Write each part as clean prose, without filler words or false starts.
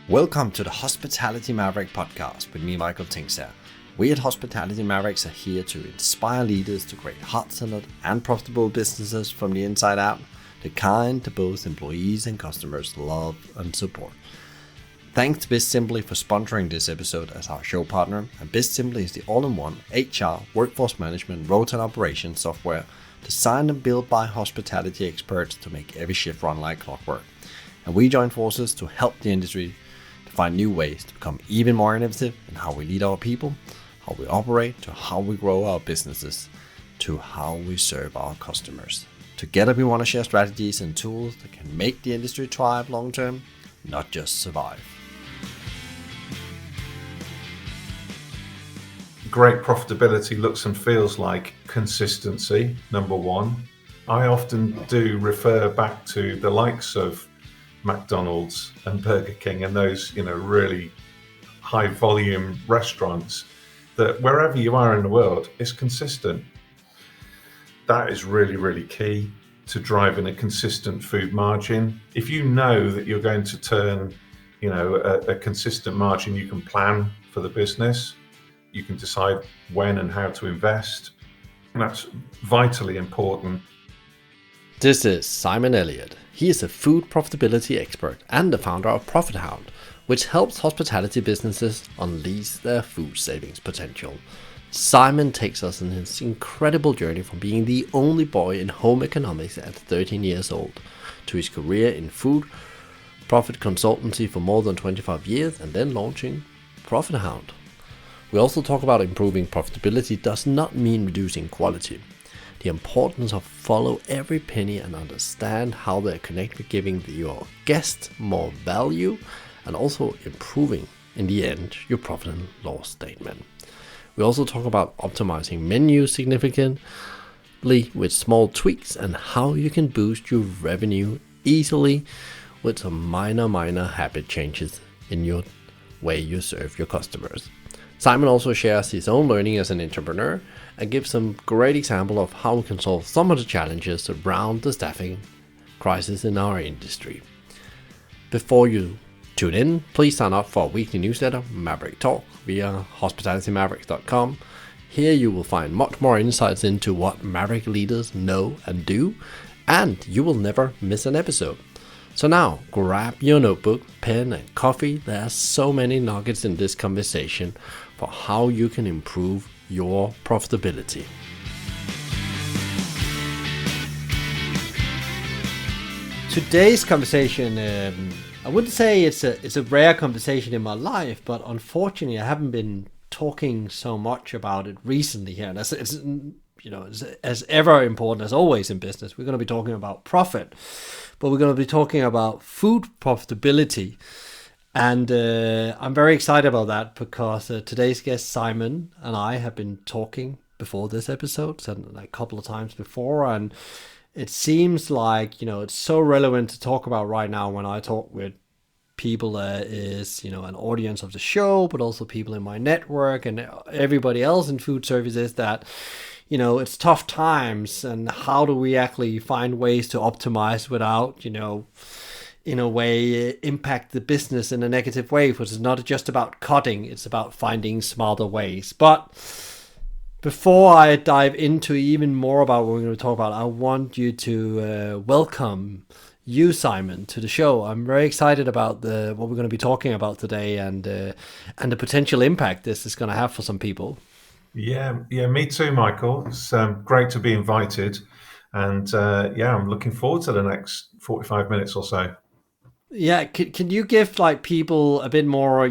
Welcome to the Hospitality Maverick podcast with me, Michael Tingsar. We at Hospitality Mavericks are here to inspire leaders to create heart-centered and profitable businesses from the inside out, the kind that both employees and customers love and support. Thanks to BizSimply for sponsoring this episode as our show partner, and BizSimply is the all-in-one HR, workforce management, road and operations software designed and built by hospitality experts to make every shift run like clockwork. And we join forces to help the industry to find new ways to become even more innovative in how we lead our people, how we operate, to how we grow our businesses, to how we serve our customers. Together we want to share strategies and tools that can make the industry thrive long term, not just survive. Great profitability looks and feels like consistency, number one. I often do refer back to the likes of McDonald's and Burger King and those, really high volume restaurants, that wherever you are in the world, it's consistent. That is really, really key to driving a consistent food margin. If you know that you're going to turn, a consistent margin, you can plan for the business. You can decide when and how to invest. And that's vitally important. This is Simon Elliott. He is a food profitability expert and the founder of Profit Hound, which helps hospitality businesses unleash their food savings potential. Simon takes us on his incredible journey from being the only boy in home economics at 13 years old to his career in food profit consultancy for more than 25 years and then launching Profit Hound. We also talk about improving profitability does not mean reducing quality. The importance of follow every penny and understand how they connect with giving your guests more value and also improving, in the end, your profit and loss statement. We also talk about optimizing menus significantly with small tweaks and how you can boost your revenue easily with some minor habit changes in your way you serve your customers. Simon also shares his own learning as an entrepreneur and gives some great example of how we can solve some of the challenges around the staffing crisis in our industry. Before you tune in, please sign up for our weekly newsletter, Maverick Talk, via hospitalitymavericks.com. Here you will find much more insights into what Maverick leaders know and do, and you will never miss an episode. So now, grab your notebook, pen, and coffee. There are so many nuggets in this conversation for how you can improve your profitability. Today's conversation, I wouldn't say it's a rare conversation in my life, but unfortunately, I haven't been talking so much about it recently here. And it's as ever important as always in business. We're going to be talking about profit, but we're going to be talking about food profitability. And I'm very excited about that because today's guest, Simon, and I have been talking before this episode and a couple of times before. And it seems like, it's so relevant to talk about right now when I talk with people that is, an audience of the show, but also people in my network and everybody else in food services that, it's tough times. And how do we actually find ways to optimize without, in a way, impact the business in a negative way, which is not just about cutting, it's about finding smarter ways. But before I dive into even more about what we're going to talk about, I want you to welcome you, Simon, to the show. I'm very excited about what we're going to be talking about today and the potential impact this is going to have for some people. Yeah, me too, Michael. It's great to be invited. And I'm looking forward to the next 45 minutes or so. Yeah, can you give people a bit more,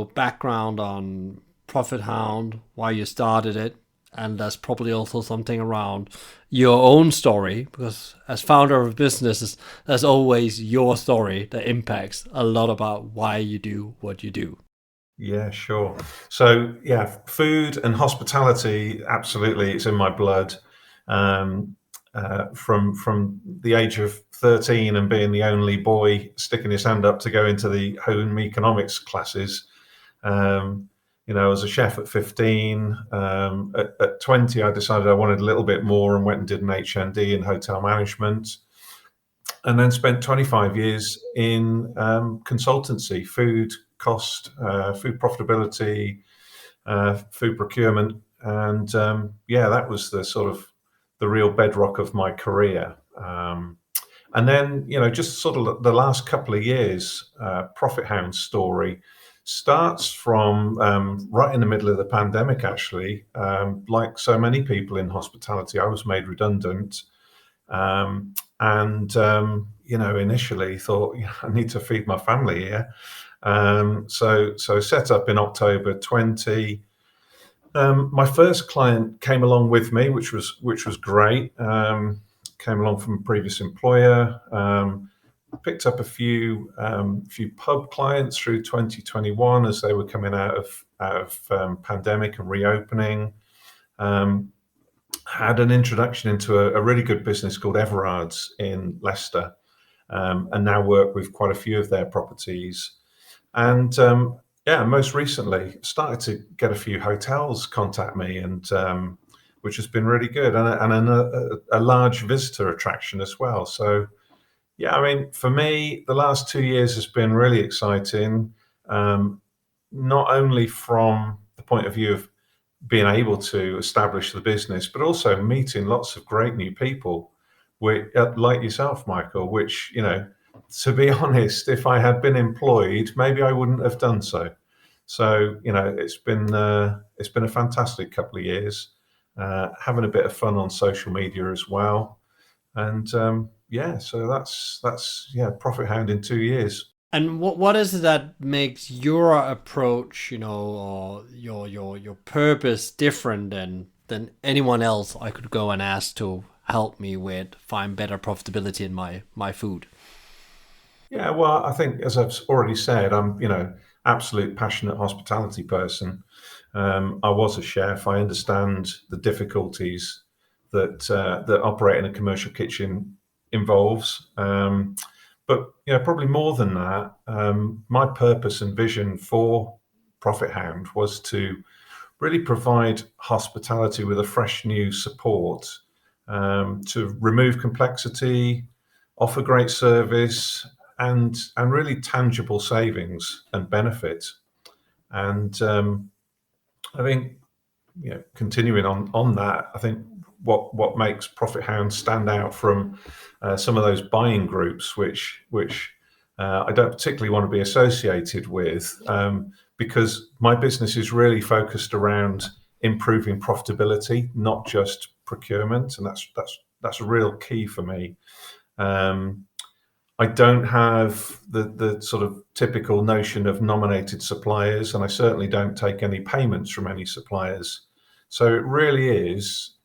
background on Profit Hound, why you started it, and there's probably also something around your own story, because as founder of businesses, there's always your story that impacts a lot about why you do what you do. Yeah, sure. So food and hospitality, absolutely, it's in my blood. From the age of 13 and being the only boy sticking his hand up to go into the home economics classes. I was a chef at 15. At 20, I decided I wanted a little bit more and went and did an HND in hotel management. and then spent 25 years in consultancy, food cost, food profitability, food procurement, and yeah, that was the sort of the real bedrock of my career. And then, just sort of the last couple of years, Profit Hound story starts from right in the middle of the pandemic, actually. Like so many people in hospitality, I was made redundant. And, initially thought, I need to feed my family here. So set up in October 20. My first client came along with me, which was great. Came along from a previous employer. Picked up a few pub clients through 2021 as they were coming out of pandemic and reopening. Had an introduction into a really good business called Everard's in Leicester, and now work with quite a few of their properties. And yeah, most recently started to get a few hotels contact me, and which has been really good, and a large visitor attraction as well. So yeah, I mean, for me, the last 2 years has been really exciting, not only from the point of view of being able to establish the business, but also meeting lots of great new people, like yourself, Michael. Which, to be honest, if I had been employed, maybe I wouldn't have done so. So, it's been a fantastic couple of years, having a bit of fun on social media as well, and yeah, so that's yeah, Profit Hound in 2 years. And what is it that makes your approach, or your purpose different than anyone else I could go and ask to help me with find better profitability in my food? Yeah, well, I think, as I've already said, I'm, absolute passionate hospitality person. I was a chef. I understand the difficulties that operating a commercial kitchen involves. But probably more than that, my purpose and vision for Profit Hound was to really provide hospitality with a fresh new support, to remove complexity, offer great service, and really tangible savings and benefit. And I think, continuing on that, I think what makes Profit Hound stand out from some of those buying groups, which I don't particularly want to be associated with, because my business is really focused around improving profitability, not just procurement, and that's a real key for me. I don't have the sort of typical notion of nominated suppliers, and I certainly don't take any payments from any suppliers. So it really is,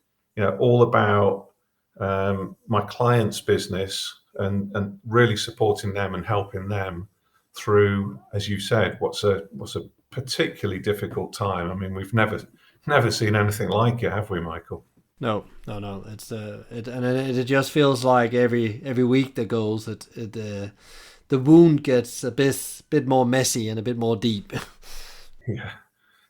all about my client's business, and really supporting them and helping them through, as you said, what's a particularly difficult time. I mean, we've never seen anything like it, have we, Michael? No, no, no. It's it just feels like every week that goes, the wound gets a bit more messy and a bit more deep. Yeah,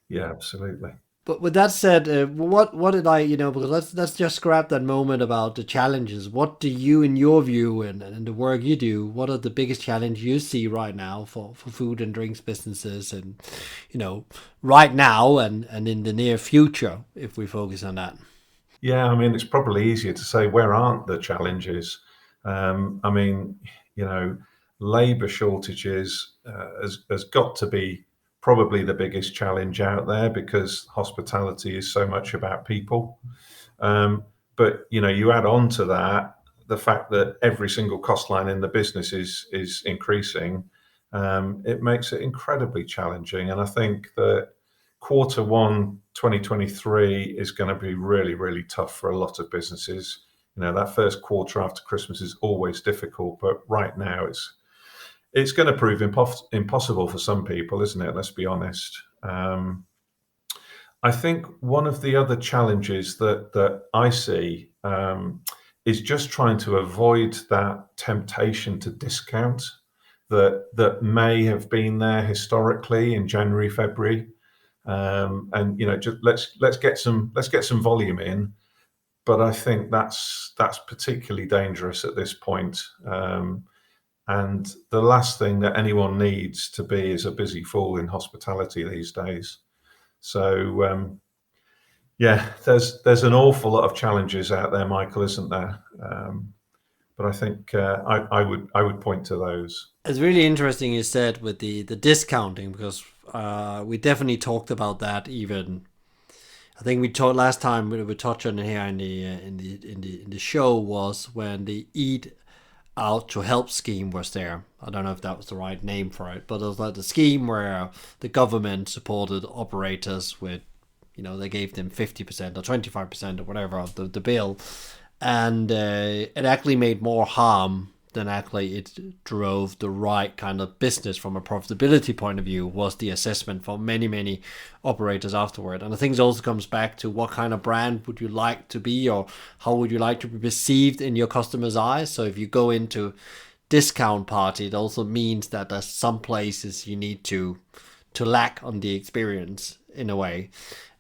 yeah, absolutely. But with that said, what did I, because let's just grab that moment about the challenges. What do you, in your view, and the work you do, what are the biggest challenges you see right now for food and drinks businesses, and right now and in the near future, if we focus on that? Yeah, I mean, it's probably easier to say where aren't the challenges. I mean, labour shortages has got to be probably the biggest challenge out there, because hospitality is so much about people. But you add on to that the fact that every single cost line in the business is increasing. It makes it incredibly challenging, and I think that Q1 2023 is going to be really, really tough for a lot of businesses. That first quarter after Christmas is always difficult, but right now it's going to prove impossible for some people, isn't it? Let's be honest. I think one of the other challenges that I see, is just trying to avoid that temptation to discount that may have been there historically in January, February. And just let's get some volume in, but I think that's particularly dangerous at this point. And the last thing that anyone needs to be is a busy fool in hospitality these days. So yeah, there's an awful lot of challenges out there, Michael, isn't there? But I think I would point to those. It's really interesting you said with the discounting, because we definitely talked about that. Even I think we talked last time, we touched on it here in the show, was when the Eat Out to Help scheme was there. I don't know if that was the right name for it, but it was like the scheme where the government supported operators with, they gave them 50% or 25% or whatever of the bill, and it actually made more harm than actually it drove the right kind of business from a profitability point of view, was the assessment for many operators afterward. And I think it also comes back to what kind of brand would you like to be, or how would you like to be perceived in your customers' eyes. So if you go into discount party, it also means that there's some places you need to lack on the experience in a way.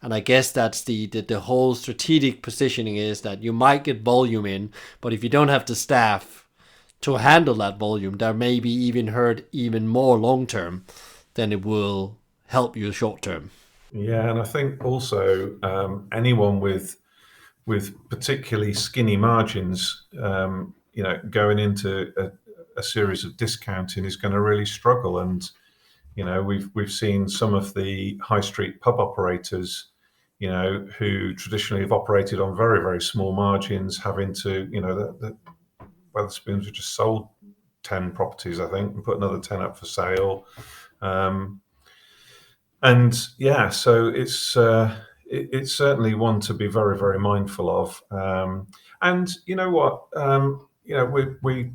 And I guess that's the whole strategic positioning, is that you might get volume in, but if you don't have the staff to handle that volume, that may be even hurt even more long term than it will help you short term. Yeah, and I think also anyone with particularly skinny margins, going into a series of discounting is going to really struggle. And we've seen some of the high street pub operators, who traditionally have operated on very, very small margins, having to, the Wetherspoons have just sold 10 properties, I think, and put another 10 up for sale. And yeah, so it's certainly one to be very, very mindful of. And you know what? We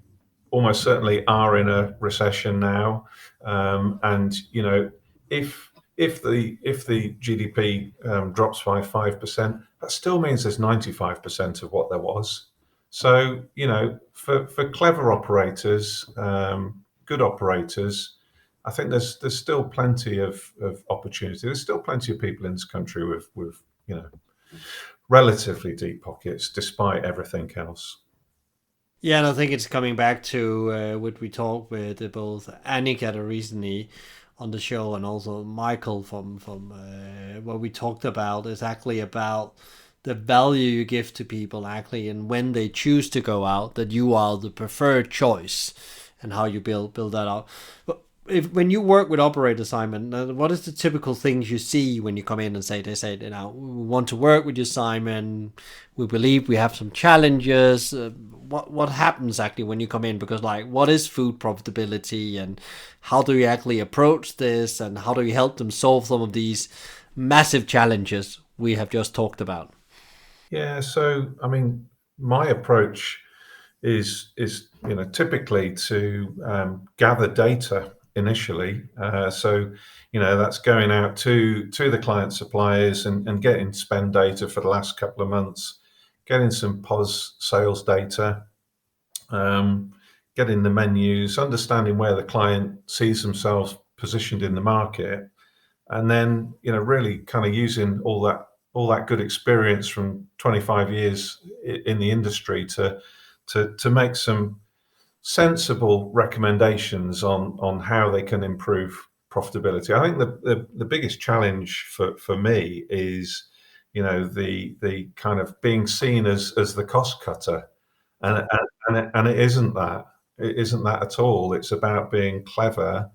almost certainly are in a recession now. And if the GDP drops by 5%, that still means there's 95% of what there was. So for clever operators, good operators, I think there's still plenty of opportunity. There's still plenty of people in this country with relatively deep pockets, despite everything else. Yeah, and I think it's coming back to what we talked with both Annika recently on the show, and also Michael from what we talked about, is actually about the value you give to people actually, and when they choose to go out, that you are the preferred choice, and how you build that out. But when you work with operators, Simon, what is the typical things you see when you come in and they say, we want to work with you, Simon. We believe we have some challenges. What happens actually when you come in? Because what is food profitability, and how do you actually approach this, and how do you help them solve some of these massive challenges we have just talked about? Yeah, so I mean, my approach is typically to gather data initially. So that's going out to the client suppliers and getting spend data for the last couple of months, getting some POS sales data, getting the menus, understanding where the client sees themselves positioned in the market, and then really kind of using all that good experience from 25 years in the industry to make some sensible recommendations on how they can improve profitability. I think the biggest challenge for me is the kind of being seen as the cost cutter, and it isn't that. It isn't that at all. It's about being clever,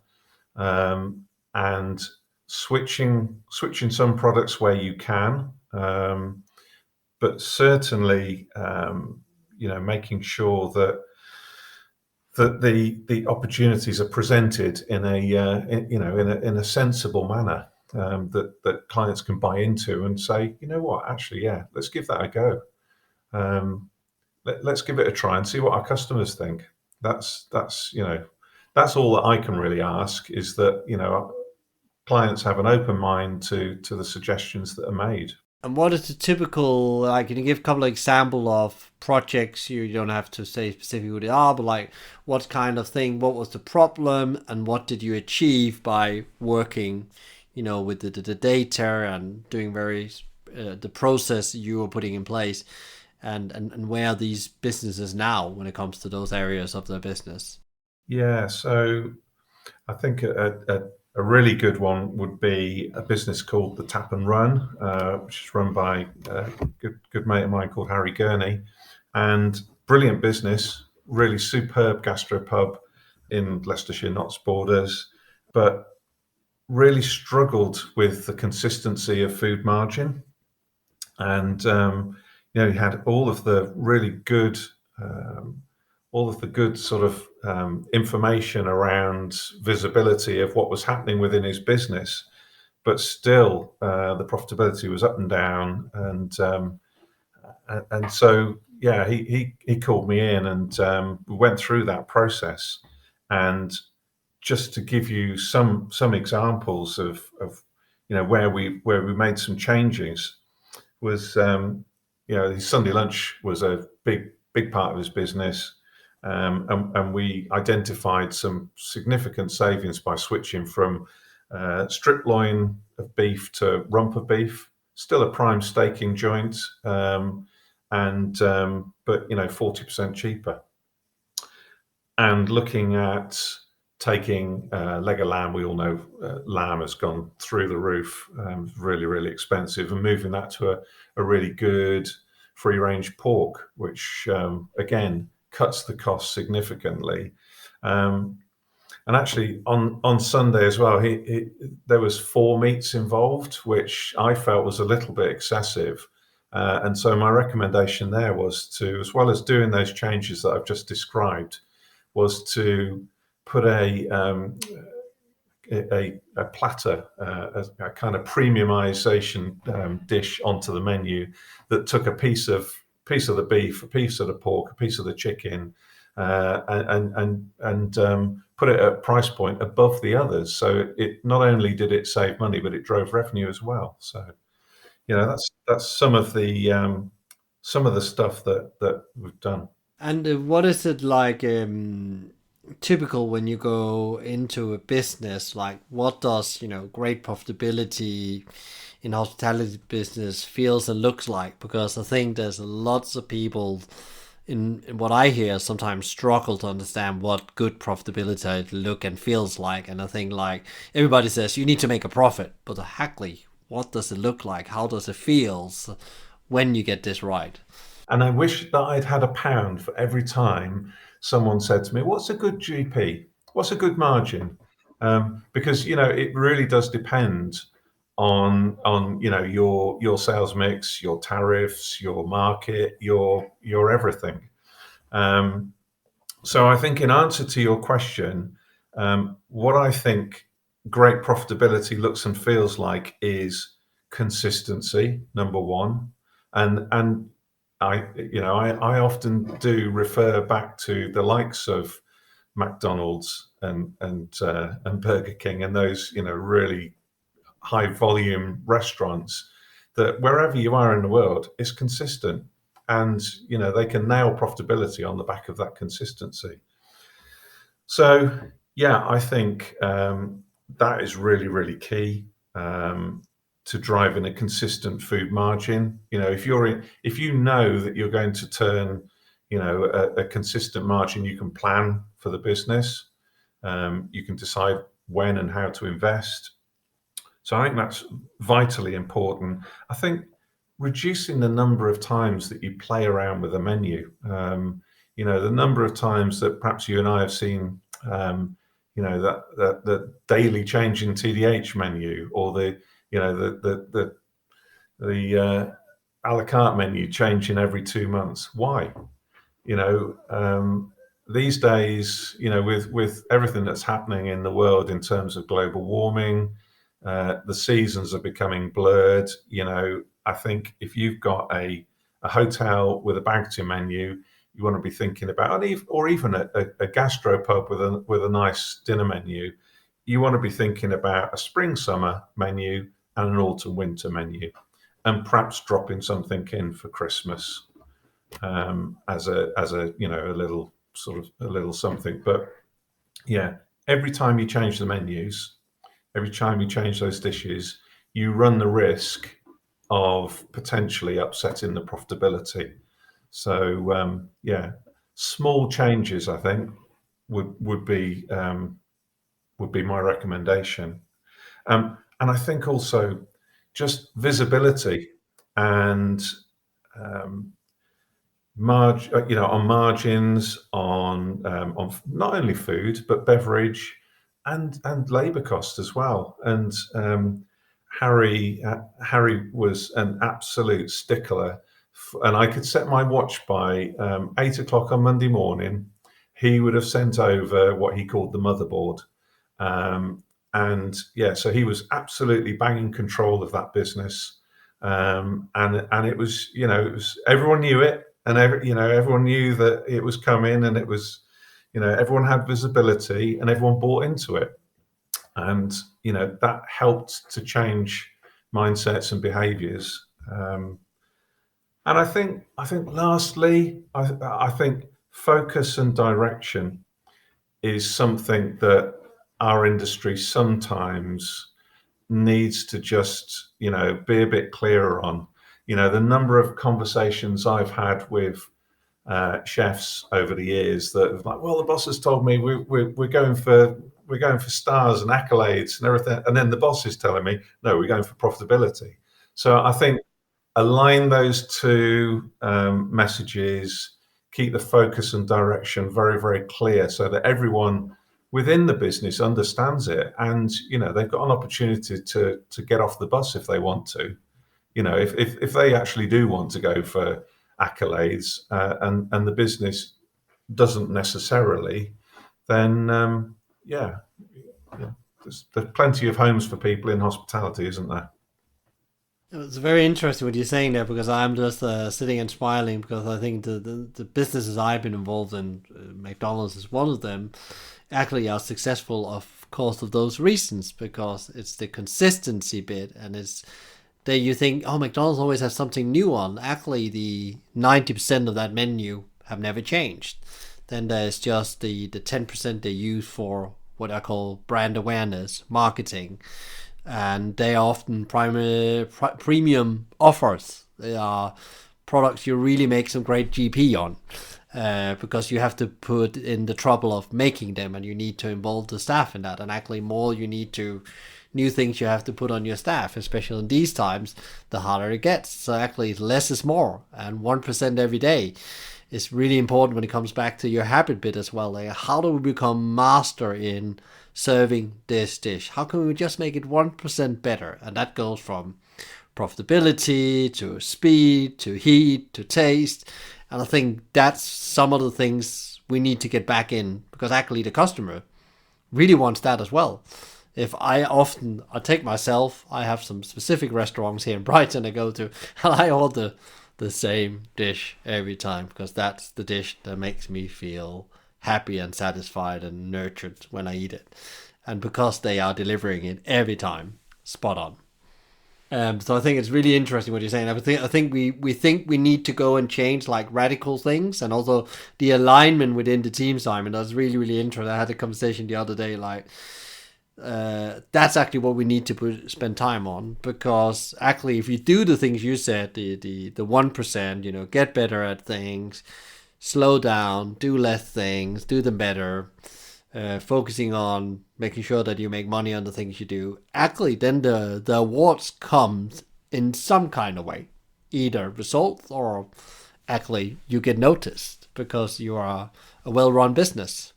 and switching some products where you can, but certainly making sure that the opportunities are presented in a sensible manner, that clients can buy into and say, actually, yeah, let's give that a go. Let's give it a try and see what our customers think. That's all that I can really ask, is that clients have an open mind to the suggestions that are made. And what is the typical, can you give a couple of example of projects? You don't have to say specifically what they are, but what kind of thing, what was the problem, and what did you achieve by working, with the data and doing the process you were putting in place? and where are these businesses now when it comes to those areas of their business? Yeah, so I think a really good one would be a business called the Tap and Run, which is run by a good mate of mine called Harry Gurney, and brilliant business, really superb gastropub in Leicestershire, Notts Borders, but really struggled with the consistency of food margin. And you had um, all of the good sort of information around visibility of what was happening within his business, but still the profitability was up and down. And so yeah, he called me in, and we went through that process. And just to give you some examples of where we made some changes was his Sunday lunch was a big part of his business, and we identified some significant savings by switching from strip loin of beef to rump of beef, still a prime staking joint, and but 40% cheaper. And looking at taking leg of lamb, we all know lamb has gone through the roof, really, really expensive, and moving that to a really good free range pork, which again cuts the cost significantly. And actually, on Sunday as well, there was 4 meats involved, which I felt was a little bit excessive. And so my recommendation there was to, as well as doing those changes that I've just described, was to put a platter, a kind of premiumization dish onto the menu that took a piece of the beef, a piece of the pork, a piece of the chicken, and put it at a price point above the others. So it not only did it save money, but it drove revenue as well. So that's some of the stuff that we've done. And what is it like typical when you go into a business? Like, what does great profitability in hospitality business feels and looks like? Because I think there's lots of people in what I hear sometimes struggle to understand what good profitability look and feels like. And I think like everybody says you need to make a profit, but exactly what does it look like? How does it feels when you get this right? And I wish that I'd had a pound for every time someone said to me, "What's a good GP? What's a good margin?" Because it really does depend on your sales mix, your tariffs, your market, your everything. Um, so I think in answer to your question, what I think great profitability looks and feels like is consistency, number one. And I often do refer back to the likes of McDonald's and Burger King and those really high volume restaurants, that wherever you are in the world is consistent, and they can nail profitability on the back of that consistency. So yeah, I think that is really, really key to driving a consistent food margin. If you know that you're going to turn a consistent margin, you can plan for the business. You can decide when and how to invest. So I think that's vitally important. I think reducing the number of times that you play around with a menu, the number of times that perhaps you and I have seen, that the daily changing TDH menu, or the a la carte menu changing every 2 months. Why? you know, these days, with everything that's happening in the world in terms of global warming, the seasons are becoming blurred. I think if you've got a hotel with a banqueting menu, you want to be thinking about, or even a gastro pub with a nice dinner menu, you want to be thinking about a spring summer menu and an autumn winter menu, and perhaps dropping something in for Christmas as a little sort of a little something. But yeah, every time you change the menus, every time you change those dishes, you run the risk of potentially upsetting the profitability. So yeah, small changes I think would be my recommendation. And I think also just visibility and um, on margins, on not only food but beverage and labour cost as well. And Harry was an absolute stickler, and I could set my watch by 8 o'clock on Monday morning. He would have sent over what he called the motherboard. And yeah, so he was absolutely banging control of that business. And it was, everyone knew it, and everyone knew that it was coming, and it was, everyone had visibility, and everyone bought into it. And that helped to change mindsets and behaviors. And I think lastly, I think focus and direction is something that our industry sometimes needs to just, be a bit clearer on. The number of conversations I've had with chefs over the years that have like, well, the boss has told me we're going for stars and accolades and everything, and then the boss is telling me, no, we're going for profitability. So I think align those two messages, keep the focus and direction very, very clear so that everyone within the business understands it, and they've got an opportunity to get off the bus if they want to. If they actually do want to go for accolades, and the business doesn't necessarily, then yeah, there's plenty of homes for people in hospitality, isn't there? It's very interesting what you're saying there, because I'm just sitting and smiling, because I think the businesses I've been involved in, McDonald's is one of them, actually are successful, of course, of those reasons, because it's the consistency bit, and it's there you think, oh, McDonald's always has something new on. Actually, the 90% of that menu have never changed. Then there's just the 10% they use for what I call brand awareness marketing, and they are often premium offers. They are products you really make some great GP on, because you have to put in the trouble of making them, and you need to involve the staff in that. And actually, more you need to new things you have to put on your staff, especially in these times, the harder it gets. So actually, less is more, and 1% every day is really important when it comes back to your habit bit as well. Like, how do we become master in serving this dish? How can we just make it 1% better? And that goes from profitability to speed to heat to taste. And I think that's some of the things we need to get back in, because actually the customer really wants that as well. If I take myself, I have some specific restaurants here in Brighton I go to, and I order the same dish every time, because that's the dish that makes me feel happy and satisfied and nurtured when I eat it. And because they are delivering it every time, spot on. So I think it's really interesting what you're saying. I think we think we need to go and change like radical things, and also the alignment within the team, Simon. That's really, really interesting. I had a conversation the other day, like that's actually what we need to spend time on, because actually, if you do the things you said, the 1%, get better at things, slow down, do less things, do them better, focusing on making sure that you make money on the things you do, actually then the awards comes in some kind of way, either results or actually you get noticed because you are a well-run business.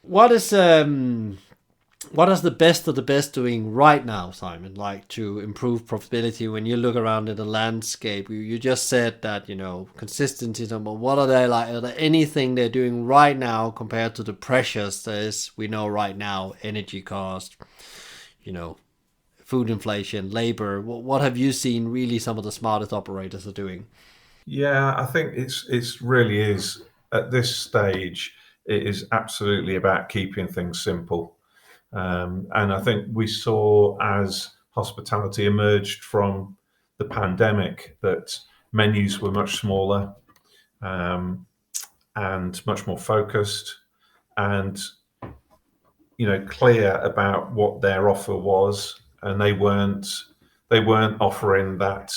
What is the best of the best doing right now, Simon, like to improve profitability when you look around in the landscape? You just said that, consistency, but what are they like? Are there anything they're doing right now compared to the pressures there is, we know right now, energy cost, food inflation, labor? What have you seen really some of the smartest operators are doing? Yeah, I think it's really is at this stage. It is absolutely about keeping things simple. And I think we saw, as hospitality emerged from the pandemic, that menus were much smaller, um, and much more focused, and clear about what their offer was, and they weren't offering that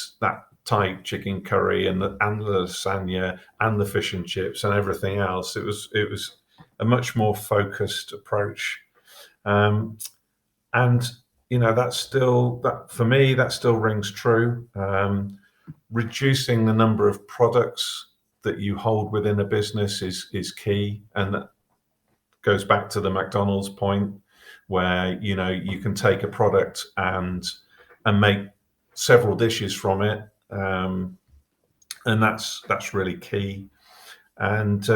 Thai chicken curry and the lasagna and the fish and chips and everything else. It was a much more focused approach, and that for me that still rings true. Reducing the number of products that you hold within a business is key, and that goes back to the McDonald's point, where you can take a product and make several dishes from it, and that's really key. And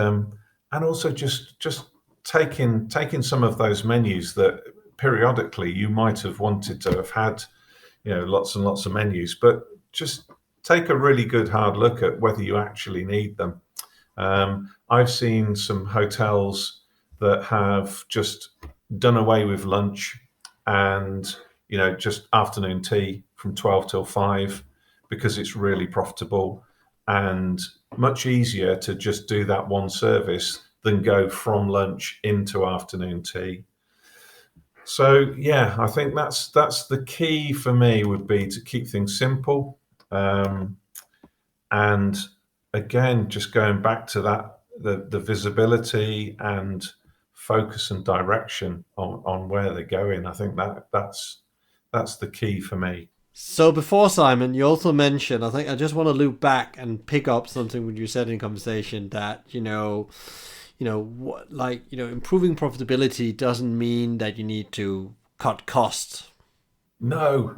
also just taking some of those menus that periodically you might have wanted to have had, lots and lots of menus, but just take a really good hard look at whether you actually need them. I've seen some hotels that have just done away with lunch and just afternoon tea from 12 till 5 because it's really profitable and much easier to just do that one service than go from lunch into afternoon tea. So yeah, I think that's the key for me, would be to keep things simple, and again, just going back to that, the visibility and focus and direction on where they're going. I think that's the key for me. So before, Simon, you also mentioned, I think I just want to loop back and pick up something when you said in conversation that, improving profitability doesn't mean that you need to cut costs. No,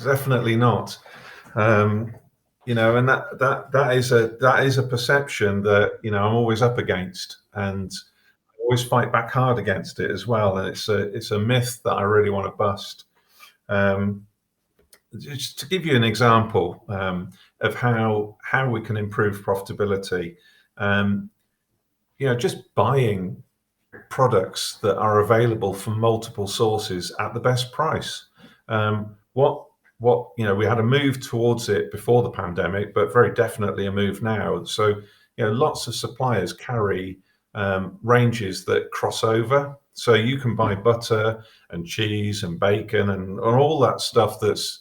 definitely not. And that is a perception that I'm always up against, and I always fight back hard against it as well. And it's a myth that I really want to bust. Just to give you an example of how we can improve profitability, just buying products that are available from multiple sources at the best price. What we had a move towards it before the pandemic, but very definitely a move now. So lots of suppliers carry ranges that cross over. So you can buy butter and cheese and bacon and all that stuff that's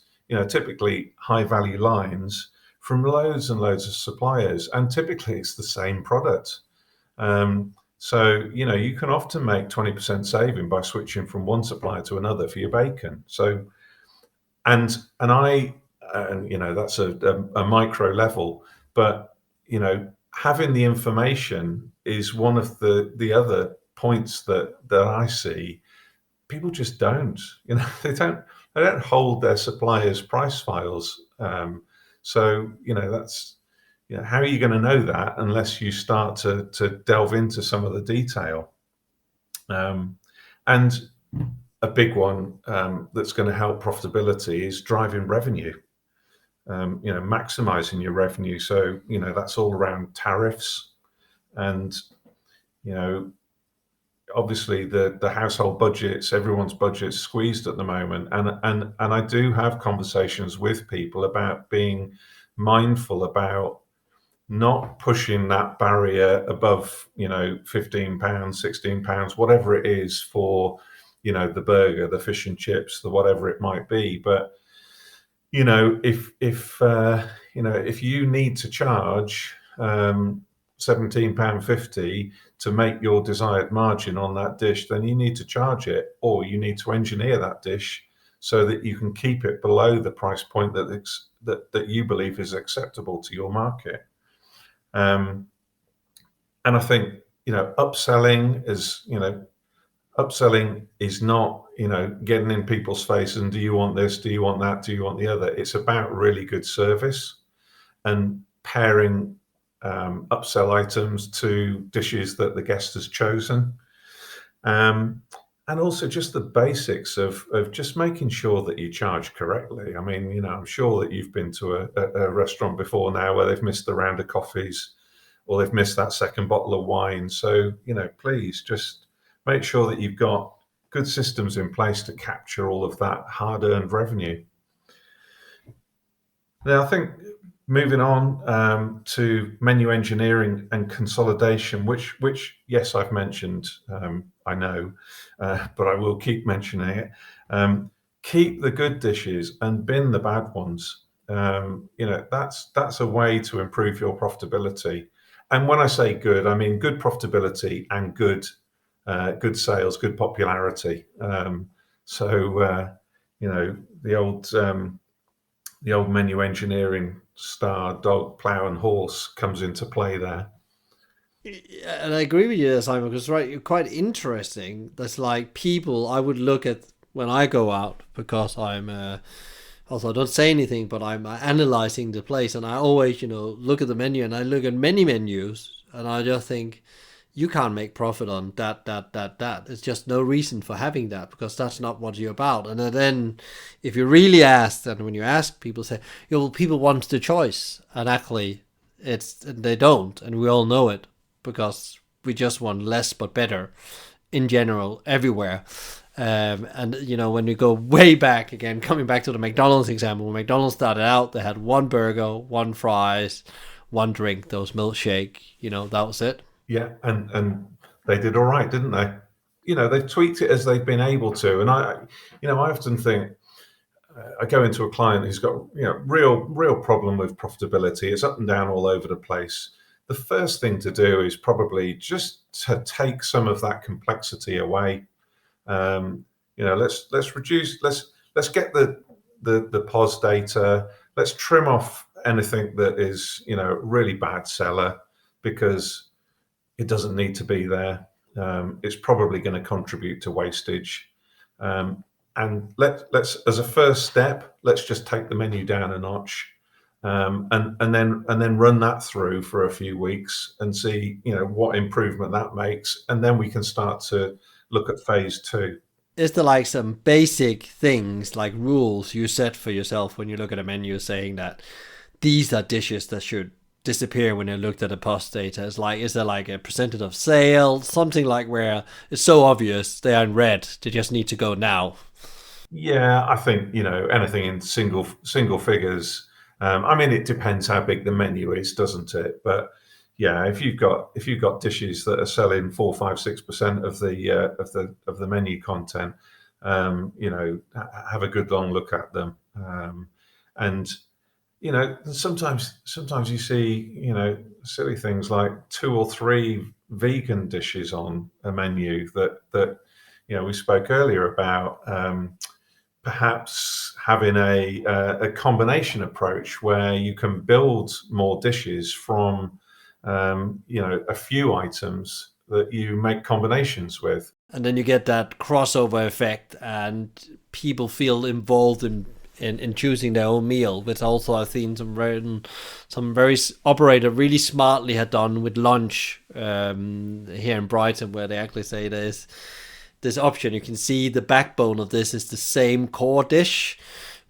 typically high value lines from loads and loads of suppliers, and typically it's the same product. So you can often make 20% saving by switching from one supplier to another for your bacon. So and that's a micro level, but having the information is one of the other points that I see. People just don't, they don't hold their suppliers' price files. So that's, how are you going to know that unless you start to delve into some of the detail? And a big one that's going to help profitability is driving revenue, maximizing your revenue. So that's all around tariffs, and obviously the household budgets, everyone's budget's squeezed at the moment, and I do have conversations with people about being mindful about not pushing that barrier above £15, £16, whatever it is, for the burger, the fish and chips, the whatever it might be. But if you need to charge £17.50 to make your desired margin on that dish, then you need to charge it, or you need to engineer that dish so that you can keep it below the price point that you believe is acceptable to your market. And I think upselling is not getting in people's face and, do you want this, do you want that, do you want the other? It's about really good service and pairing upsell items to dishes that the guest has chosen, and also just the basics of just making sure that you charge correctly. I mean, I'm sure that you've been to a restaurant before now where they've missed a round of coffees, or they've missed that second bottle of wine. So please just make sure that you've got good systems in place to capture all of that hard-earned revenue. Now, I think moving on to menu engineering and consolidation, which yes, I've mentioned, I know, but I will keep mentioning it. Keep the good dishes and bin the bad ones. that's a way to improve your profitability. And when I say good, I mean good profitability and good sales, good popularity. You know, the old menu engineering star, dog, plough, and horse comes into play there. And I agree with you there, Simon, because right, you're quite interesting. That's like people I would look at when I go out, because I'm also I don't say anything, but I'm analyzing the place, and I always look at the menu, and I look at many menus, and I just think you can't make profit on that. It's just no reason for having that, because that's not what you're about. And then if you really ask, and when you ask, people say, well, people want the choice, and actually they don't, and we all know it, because we just want less but better in general everywhere. And when you go way back again, coming back to the McDonald's example, when McDonald's started out, they had one burger, one fries, one drink, those milkshake, that was it. Yeah, and they did all right, didn't they? They've tweaked it as they've been able to. And I often think, I go into a client who's got real problem with profitability. It's up and down all over the place. The first thing to do is probably just to take some of that complexity away. Let's reduce. Let's get the POS data. Let's trim off anything that is really bad seller, because it doesn't need to be there. It's probably going to contribute to wastage. And let's as a first step, let's just take the menu down a notch, and then run that through for a few weeks and see what improvement that makes, and then we can start to look at phase two. Is there like some basic things, like rules you set for yourself when you look at a menu, saying that these are dishes that should disappear when you looked at the POS data? Is there like a percentage of sales, something like where it's so obvious they are in red, they just need to go now? Yeah, I think anything in single figures. I mean, it depends how big the menu is, doesn't it? But yeah, if you've got dishes that are selling 4, 5, 6% of the menu content, have a good long look at them. And sometimes you see silly things like 2 or 3 vegan dishes on a menu that we spoke earlier about. Perhaps having a combination approach where you can build more dishes from a few items that you make combinations with. And then you get that crossover effect, and people feel involved in choosing their own meal, which also I've seen some very operator really smartly had done with lunch here in Brighton, where they actually say there's this option. You can see the backbone of this is the same core dish,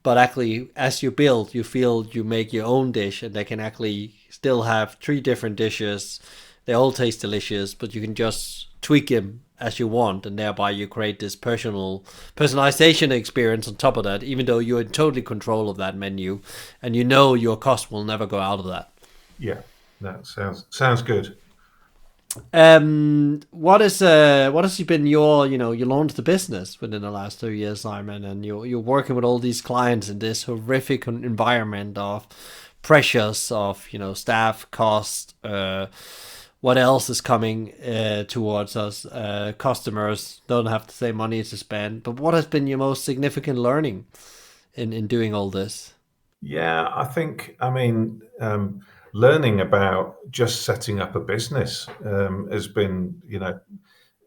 but actually as you build, you feel you make your own dish, and they can actually still have 3 different dishes. They all taste delicious, but you can just tweak them as you want, and thereby you create this personalization experience on top of that, even though you're in total control of that menu, and your cost will never go out of that. Yeah, that sounds good. What has been your you launched the business within the last 2 years, Simon, and you're working with all these clients in this horrific environment of pressures of staff cost. What else is coming towards us? Customers don't have the same money to spend. But what has been your most significant learning in doing all this? Yeah, I mean, learning about just setting up a business has been,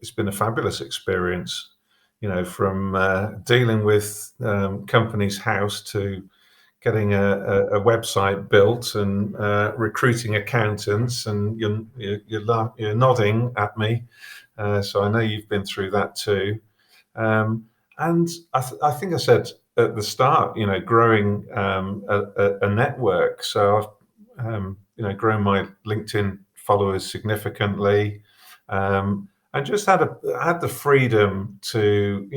it's been a fabulous experience. From dealing with company's house to getting a website built and recruiting accountants, and you're nodding at me, so I know you've been through that too. And I think I said at the start, growing a network. So I've grown my LinkedIn followers significantly, and just had the freedom to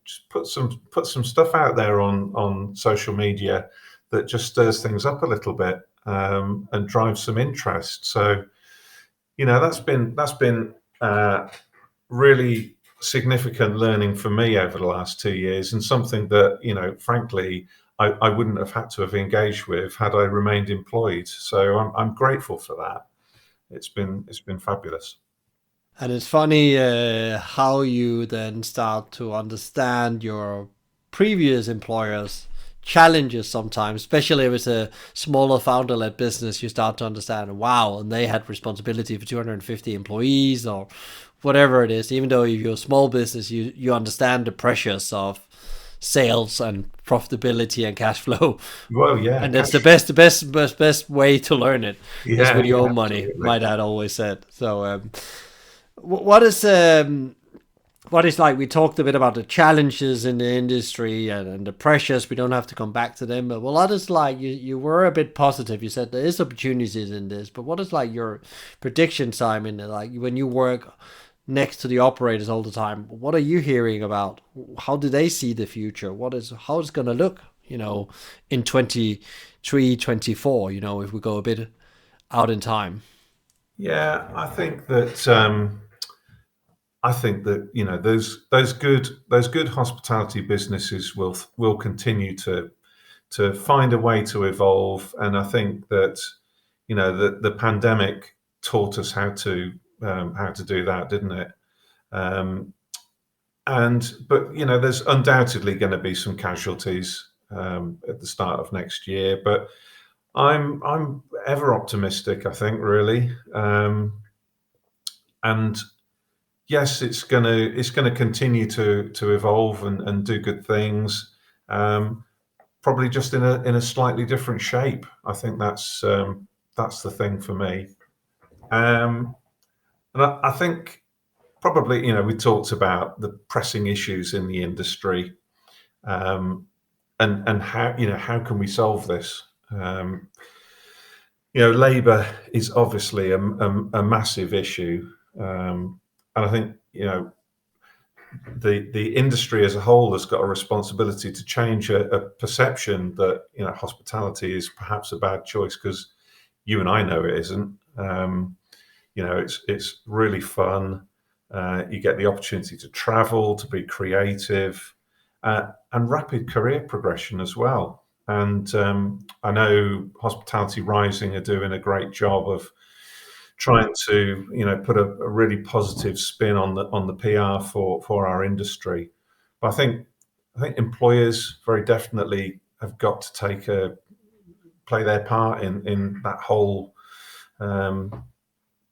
just put some stuff out there on social media that just stirs things up a little bit, and drives some interest. So that's been really significant learning for me over the last 2 years, and something that frankly I wouldn't have had to have engaged with had I remained employed. So I'm grateful for that. It's been fabulous. And it's funny how you then start to understand your previous employers' challenges sometimes, especially if it's a smaller founder-led business. You start to understand, wow, and they had responsibility for 250 employees or whatever it is. Even though if you're a small business, you understand the pressures of sales and profitability and cash flow. Well, yeah, And that's the best way to learn it is yeah, with your yeah, own money. absolutely. My dad always said. So, what is like? We talked a bit about the challenges in the industry and the pressures. We don't have to come back to them. But what is like? You were a bit positive. You said there is opportunities in this. But what is like your prediction, Simon? Like when you work next to the operators all the time, what are you hearing about? How do they see the future? How it's going to look? In 23, 24. If we go a bit out in time. Yeah, I think that those good hospitality businesses will continue to find a way to evolve, and I think that the pandemic taught us how to do that, didn't it? Um, but there's undoubtedly going to be some casualties at the start of next year, but I'm ever optimistic. I think really, and yes, it's gonna continue to evolve and do good things. Probably just in a slightly different shape. I think that's the thing for me. Um, and I think probably we talked about the pressing issues in the industry, um, and how can we solve this? Labour is obviously a massive issue, and I think the industry as a whole has got a responsibility to change a perception that hospitality is perhaps a bad choice, because you and I know it isn't. It's really fun. You get the opportunity to travel, to be creative, and rapid career progression as well. And I know Hospitality Rising are doing a great job of trying to put a really positive spin on the PR for our industry. But I think employers very definitely have got to play their part in that whole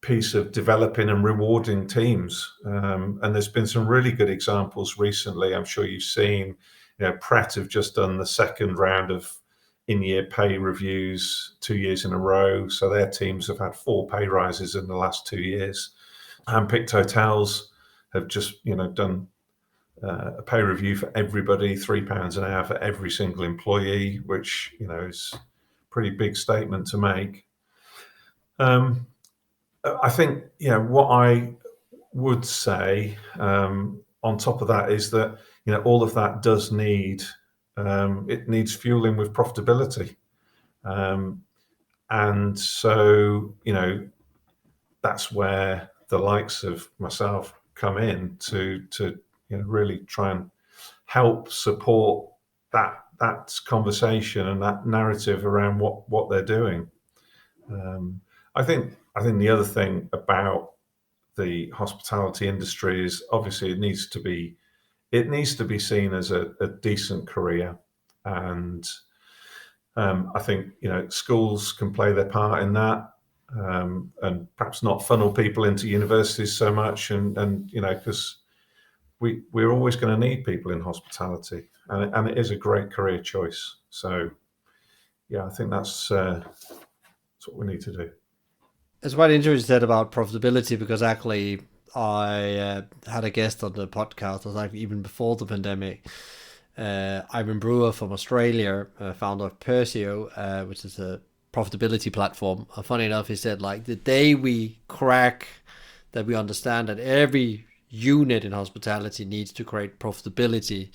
piece of developing and rewarding teams. And there's been some really good examples recently. I'm sure you've seen, Pret have just done the second round of in-year pay reviews 2 years in a row. So their teams have had 4 pay rises in the last 2 years. Handpicked Hotels have just, done a pay review for everybody, £3 an hour for every single employee, which, is a pretty big statement to make. I think, what I would say on top of that is that, all of that does it needs fueling with profitability. And so, that's where the likes of myself come in to really try and help support that conversation and that narrative around what they're doing. I think the other thing about the hospitality industry is obviously it needs to be seen as a decent career, and I think schools can play their part in that, and perhaps not funnel people into universities so much, and because we're always going to need people in hospitality, and it is a great career choice. So yeah, I think that's what we need to do. It's quite interesting said about profitability, because actually I had a guest on the podcast. It was like even before the pandemic. Ivan Brewer from Australia, founder of Persio, which is a profitability platform. Funny enough, he said like the day we crack that we understand that every unit in hospitality needs to create profitability,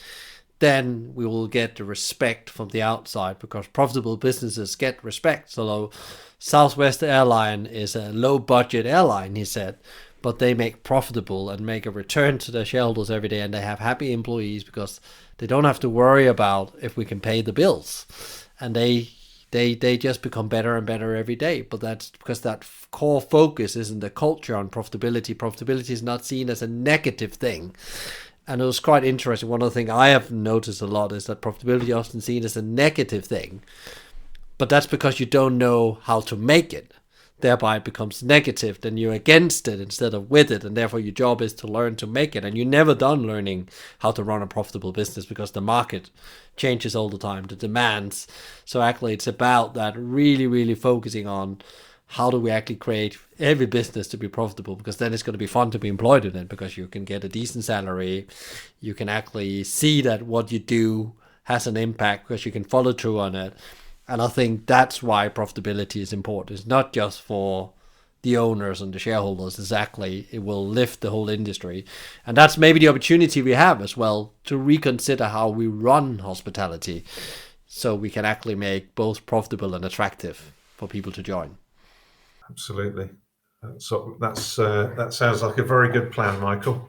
then we will get the respect from the outside, because profitable businesses get respect. So Southwest Airline is a low budget airline, he said, but they make profitable and make a return to their shareholders every day, and they have happy employees because they don't have to worry about if we can pay the bills, and they just become better and better every day. But that's because that core focus isn't the culture on profitability. Profitability is not seen as a negative thing. And it was quite interesting. One of the things I have noticed a lot is that profitability is often seen as a negative thing, but that's because you don't know how to make it. Thereby it becomes negative. Then you're against it instead of with it, and therefore your job is to learn to make it. And you're never done learning how to run a profitable business because the market changes all the time, the demands. So actually, it's about that really, really focusing on how do we actually create every business to be profitable, because then it's going to be fun to be employed in it because you can get a decent salary. You can actually see that what you do has an impact because you can follow through on it. And I think that's why profitability is important. It's not just for the owners and the shareholders. Exactly, it will lift the whole industry. And that's maybe the opportunity we have as well to reconsider how we run hospitality so we can actually make both profitable and attractive for people to join. Absolutely. So that sounds like a very good plan, Michael.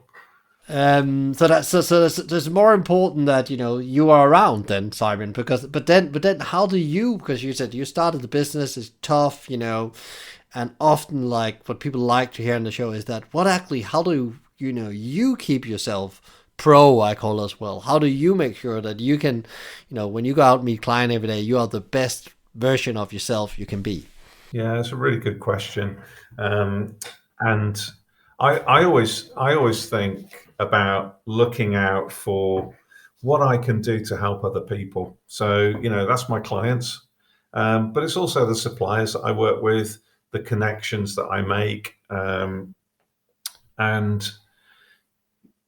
So that's more important that you are around then, Simon, because but then how do you, because you said you started the business, is tough, and often like what people like to hear on the show is that how do you keep yourself pro, I call as well. How do you make sure that you can, when you go out and meet client every day, you are the best version of yourself you can be? Yeah, it's a really good question, and I always think about looking out for what I can do to help other people. So that's my clients, but it's also the suppliers that I work with, the connections that I make, and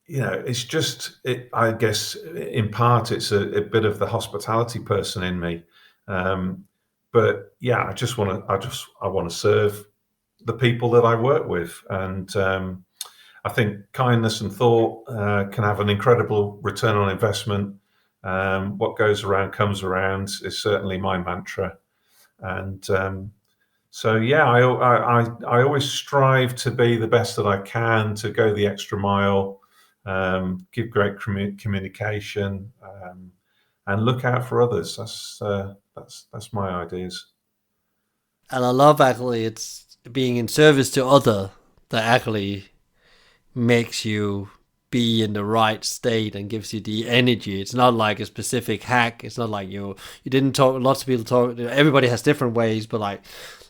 it's just I guess in part it's a bit of the hospitality person in me. But yeah, I want to serve the people that I work with, and I think kindness and thought can have an incredible return on investment. What goes around comes around is certainly my mantra, and so yeah, I always strive to be the best that I can, to go the extra mile, give great communication, and look out for others. That's my ideas. And I love actually it's being in service to other that actually makes you be in the right state and gives you the energy. It's not like a specific hack. It's not like you didn't talk. Lots of people talk. Everybody has different ways, but like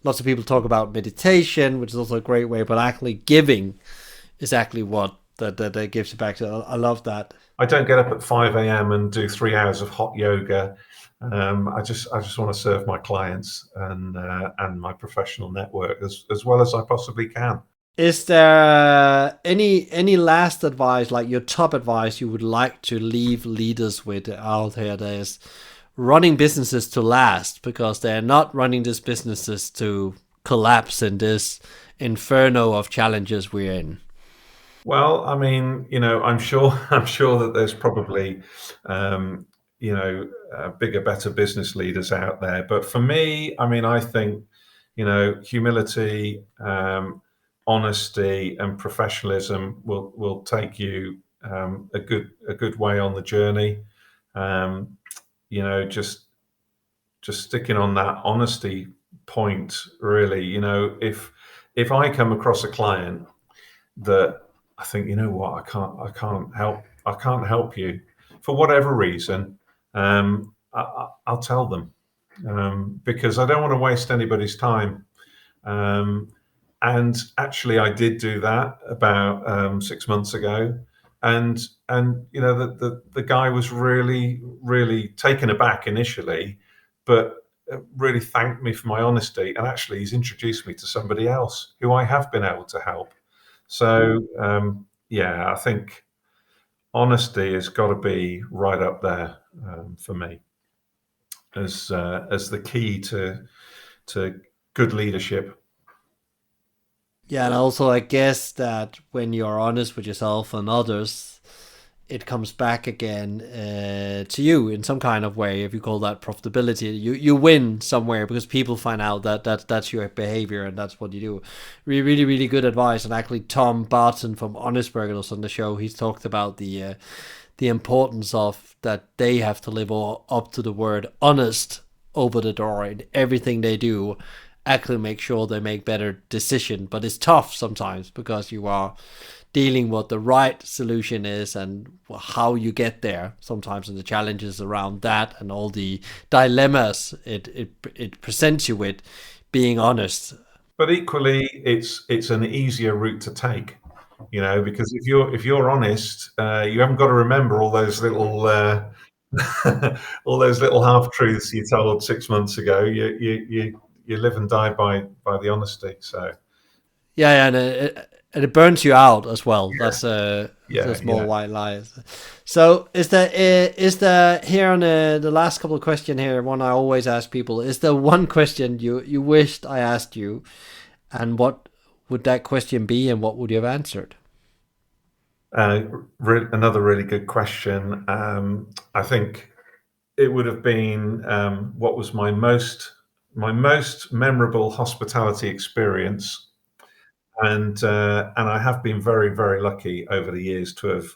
lots of people talk about meditation, which is also a great way. But actually, giving is actually what that gives you back. So I love that. I don't get up at 5 a.m. and do 3 hours of hot yoga. I just want to serve my clients and my professional network as well as I possibly can. Is there any last advice, like your top advice you would like to leave leaders with out here that is running businesses to last, because they're not running these businesses to collapse in this inferno of challenges we're in? Well, I mean, I'm sure that there's probably bigger, better business leaders out there. But for me, I mean, I think humility, honesty, and professionalism will take you a good way on the journey. Um, just sticking on that honesty point, really. If I come across a client that I think, what, I can't help you for whatever reason, I'll tell them, because I don't want to waste anybody's time. And actually, I did do that about 6 months ago, and the guy was really, really taken aback initially, but really thanked me for my honesty, and actually he's introduced me to somebody else who I have been able to help. So yeah, I think honesty has got to be right up there for me as the key to good leadership. Yeah, and also I guess that when you're honest with yourself and others, it comes back again to you in some kind of way. If you call that profitability, you win somewhere because people find out that's your behavior and that's what you do. Really, really good advice. And actually, Tom Barton from Honest Burgers on the show, he's talked about the importance of that they have to live up to the word honest over the door in everything they do. Actually, make sure they make better decision, but it's tough sometimes because you are dealing what the right solution is and how you get there sometimes, and the challenges around that and all the dilemmas it presents you with being honest. But equally, it's an easier route to take, because if you're honest, you haven't got to remember all those little all those little half truths you told 6 months ago. You live and die by the honesty. So Yeah, and it burns you out as well. yeah, That's the yeah, small yeah. white lies. So is there here on the last couple of questions here? One I always ask people: is there one question you wished I asked you, and what would that question be, and what would you have answered? Uh, Another really good question. I think it would have been what was my most memorable hospitality experience, and I have been very very lucky over the years to have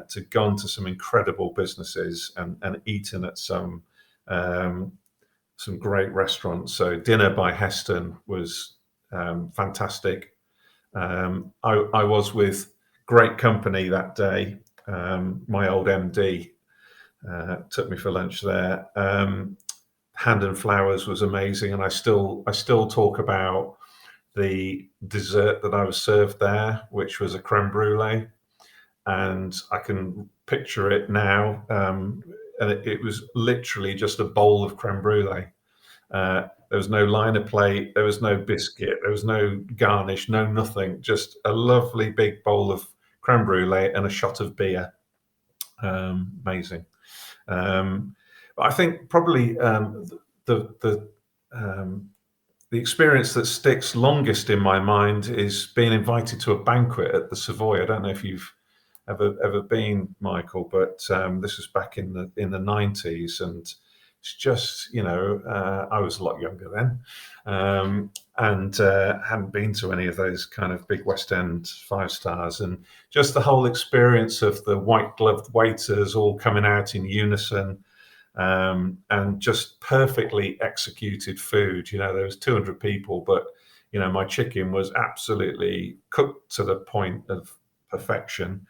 to gone to some incredible businesses and eaten at some great restaurants. So dinner by Heston was fantastic. I was with great company that day. My old MD took me for lunch there. Hand and Flowers was amazing, and I still talk about the dessert that I was served there, which was a creme brulee, and I can picture it now. And it was literally just a bowl of creme brulee. There was no liner plate, there was no biscuit, there was no garnish, no nothing. Just a lovely big bowl of creme brulee and a shot of beer. Amazing. But I think probably the the um, the experience that sticks longest in my mind is being invited to a banquet at the Savoy. I don't know if you've ever been, Michael, but this was back in the 90s, and it's just I was a lot younger then, and hadn't been to any of those kind of big West End five stars, and just the whole experience of the white gloved waiters all coming out in unison, and just perfectly executed food. There was 200 people, but my chicken was absolutely cooked to the point of perfection.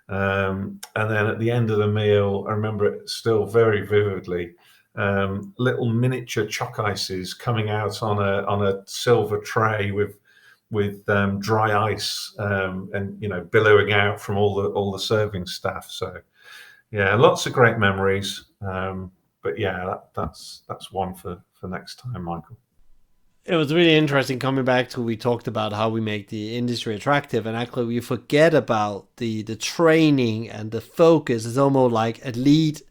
And then at the end of the meal, I remember it still very vividly. Little miniature choc ices coming out on a silver tray with dry ice, and billowing out from all the serving staff. So yeah, lots of great memories. But yeah, that's one for next time, Michael. It was really interesting coming back to we talked about how we make the industry attractive, and actually we forget about the training and the focus. It's almost like elite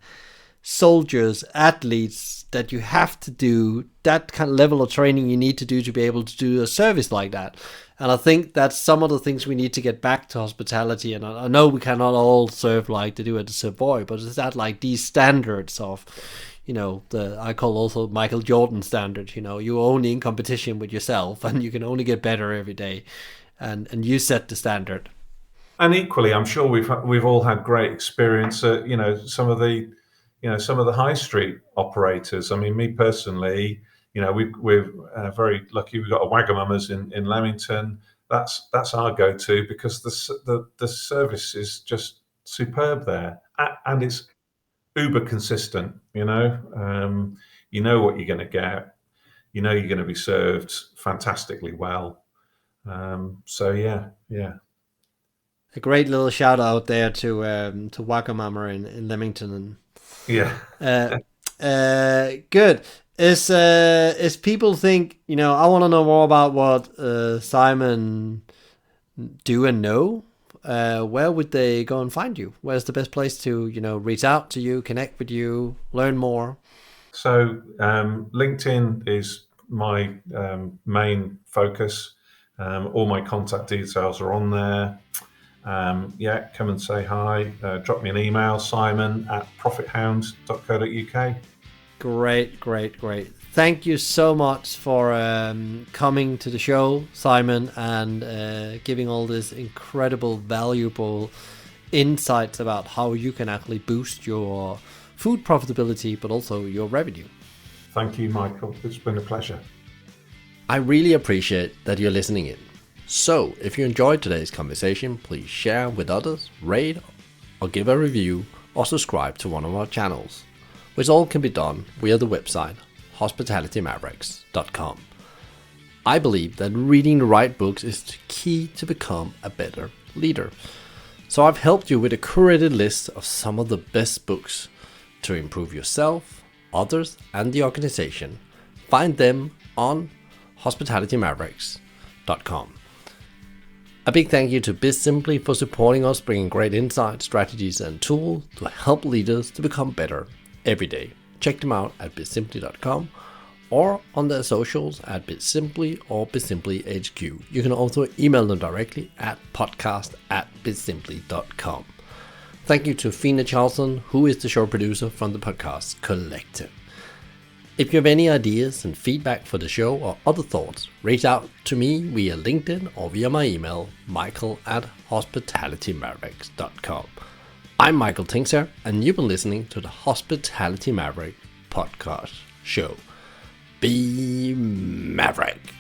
soldiers, athletes that you have to do that kind of level of training you need to do to be able to do a service like that. And I think that's some of the things we need to get back to hospitality. And I know we cannot all serve like they do at the Savoy, but it's that like these standards of, the I call also Michael Jordan standard. You're only in competition with yourself, and you can only get better every day, and you set the standard. And equally, I'm sure we've all had great experience at some of the high street operators. I mean, me personally, we're very lucky. We've got a Wagamama's in Leamington. That's our go-to because the service is just superb there, and it's uber consistent. You know what you're going to get. You're going to be served fantastically well. So yeah, yeah. A great little shout out there to Wagamama in Leamington. Yeah. Uh, Good. Is people think I want to know more about what Simon do and know. Where would they go and find you? Where's the best place to reach out to you, connect with you, learn more? So LinkedIn is my main focus. All my contact details are on there. come and say hi. Drop me an email, simon@profithound.co.uk. Great. Thank you so much for coming to the show, Simon, and giving all this incredible, valuable insights about how you can actually boost your food profitability, but also your revenue. Thank you, Michael. It's been a pleasure. I really appreciate that you're listening in. So, if you enjoyed today's conversation, please share with others, rate or give a review, or subscribe to one of our channels, which all can be done via the website hospitalitymavericks.com. I believe that reading the right books is the key to become a better leader. So I've helped you with a curated list of some of the best books to improve yourself, others, and the organization. Find them on hospitalitymavericks.com. A big thank you to BizSimply for supporting us, bringing great insights, strategies, and tools to help leaders to become better every day. Check them out at bizsimply.com or on their socials at BizSimply or BizSimplyHQ. You can also email them directly at podcast@bizsimply.com. Thank you to Fina Charlson, who is the show producer from the Podcast Collective. If you have any ideas and feedback for the show or other thoughts, reach out to me via LinkedIn or via my email, michael@hospitalitymavericks.com. I'm Michael Tinkser, and you've been listening to the Hospitality Maverick podcast show. Be Maverick.